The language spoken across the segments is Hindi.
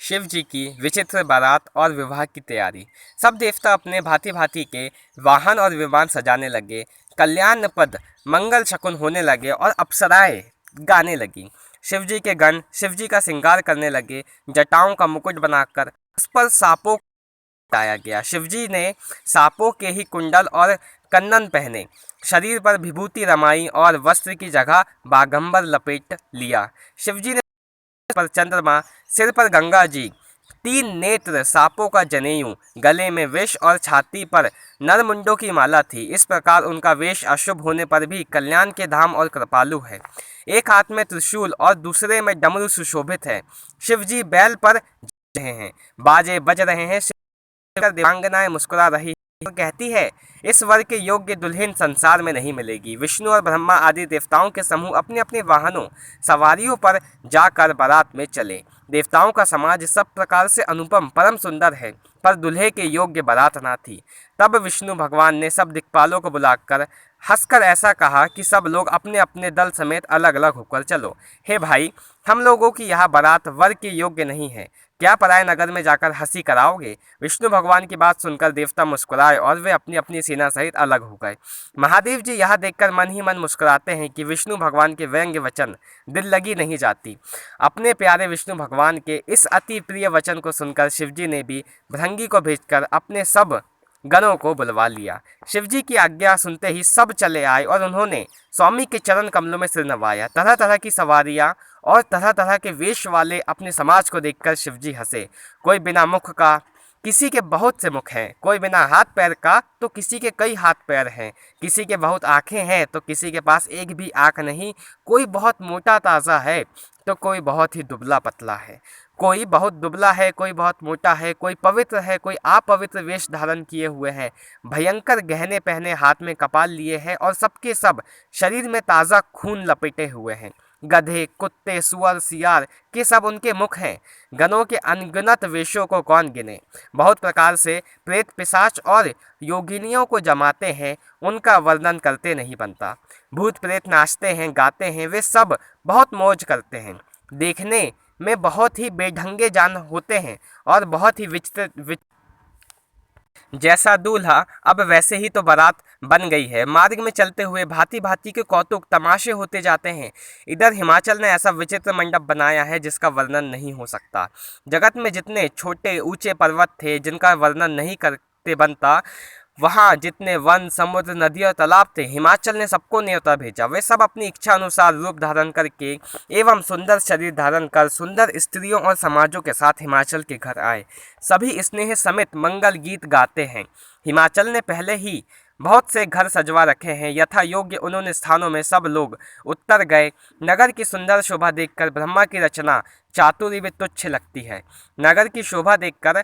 शिव जी की विचित्र बारात और विवाह की तैयारी। सब देवता अपने भांति भांति के वाहन और विमान सजाने लगे। कल्याण पद मंगल शकुन होने लगे और अप्सराएं गाने लगी। शिव जी के गण शिव जी का श्रृंगार करने लगे। जटाओं का मुकुट बनाकर उस पर सांपों को लगाया गया। शिवजी ने सांपों के ही कुंडल और कन्नन पहने, शरीर पर विभूति रमाई और वस्त्र की जगह बागंबर लपेट लिया। शिवजी ने पर चंद्रमा, सिर पर गंगा जी, तीन नेत्र, सांपों का जनेऊ, गले में विष और छाती पर नरमुंडों की माला थी। इस प्रकार उनका वेश अशुभ होने पर भी कल्याण के धाम और कृपालु है। एक हाथ में त्रिशूल और दूसरे में डमरू सुशोभित है। शिवजी बैल पर जा रहे हैं, बाजे बज रहे हैं। देवांगनाएं मुस्कुरा रही तो कहती है, इस वर के योग्य दुल्हन संसार में नहीं मिलेगी। विष्णु और ब्रह्मा आदि देवताओं के समूह अपने अपने वाहनों सवारियों पर जाकर बारात में चले। देवताओं का समाज सब प्रकार से अनुपम परम सुंदर है, पर दुल्हे के योग्य बारात ना थी। तब विष्णु भगवान ने सब दिक्पालों को बुलाकर हंसकर ऐसा कहा कि सब लोग अपने अपने दल समेत अलग अलग होकर चलो। हे भाई, हम लोगों की यह बारात वर के योग्य नहीं है। क्या पराये नगर में जाकर हंसी कराओगे? विष्णु भगवान की बात सुनकर देवता मुस्कुराए और वे अपनी अपनी सेना सहित अलग हो गए। महादेव जी यह देखकर मन ही मन मुस्कुराते हैं कि विष्णु भगवान के व्यंग्य वचन दिल लगी नहीं जाती। अपने प्यारे विष्णु भगवान के इस अति प्रिय वचन को सुनकर शिवजी ने भी भृंगी को भेजकर अपने सब गणों को बुलवा लिया। शिवजी की आज्ञा सुनते ही सब चले आए और उन्होंने स्वामी के चरण कमलों में सिर नवाया। तरह तरह की सवारियां और तरह तरह के वेश वाले अपने समाज को देखकर शिवजी हंसे। कोई बिना मुख का, किसी के बहुत से मुख हैं। कोई बिना हाथ पैर का तो किसी के कई हाथ पैर हैं। किसी के बहुत आंखें हैं तो किसी के पास एक भी आंख नहीं। कोई बहुत मोटा ताज़ा है तो कोई बहुत ही दुबला पतला है। कोई बहुत दुबला है, कोई बहुत मोटा है। कोई पवित्र है, कोई अपवित्र वेश धारण किए हुए है। भयंकर गहने पहने, हाथ में कपाल लिए है और सबके सब शरीर में ताज़ा खून लपेटे हुए हैं। गधे, कुत्ते, सुअर, सियार के सब उनके मुख हैं। गणों के अनगिनत वेशों को कौन गिने। बहुत प्रकार से प्रेत, पिशाच और योगिनियों को जमाते हैं, उनका वर्णन करते नहीं बनता। भूत प्रेत नाचते हैं, गाते हैं, वे सब बहुत मौज करते हैं। देखने में बहुत ही बेढंगे जान होते हैं और बहुत ही विचित्र। जैसा दूल्हा अब वैसे ही तो बारात बन गई है। मार्ग में चलते हुए भांति भांति के कौतुक तमाशे होते जाते हैं। इधर हिमाचल ने ऐसा विचित्र मंडप बनाया है जिसका वर्णन नहीं हो सकता। जगत में जितने छोटे ऊंचे पर्वत थे जिनका वर्णन नहीं करते बनता, वहाँ जितने वन, समुद्र, नदी और तालाब थे, हिमाचल ने सबको न्योता भेजा। वे सब अपनी इच्छा अनुसार रूप धारण करके एवं सुंदर शरीर धारण कर सुंदर स्त्रियों और समाजों के साथ हिमाचल के घर आए। सभी स्नेह समेत मंगल गीत गाते हैं। हिमाचल ने पहले ही बहुत से घर सजवा रखे हैं। यथा योग्य उन्होंने स्थानों में सब लोग उतर गए। नगर की सुंदर शोभा देखकर ब्रह्मा की रचना चातुरी भी तुच्छ लगती है। नगर की शोभा देखकर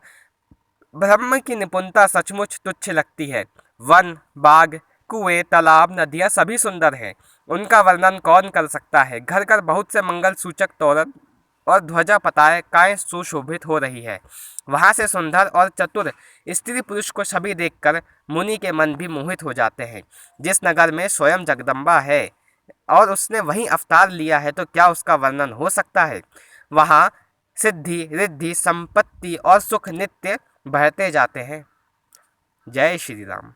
ब्रह्म की निपुणता सचमुच तुच्छ लगती है। वन, बाग, कुएं, तालाब, नदियाँ सभी सुंदर हैं। उनका वर्णन कौन कर सकता है। घर घर बहुत से मंगल सूचक तोरण और ध्वजा पताकाएं सुशोभित हो रही है। वहाँ से सुंदर और चतुर स्त्री पुरुष को सभी देखकर मुनि के मन भी मोहित हो जाते हैं। जिस नगर में स्वयं जगदम्बा है और उसने वहीं अवतार लिया है तो क्या उसका वर्णन हो सकता है। वहाँ सिद्धि, रिद्धि, संपत्ति और सुख नित्य बढ़ते जाते हैं। जय श्री राम।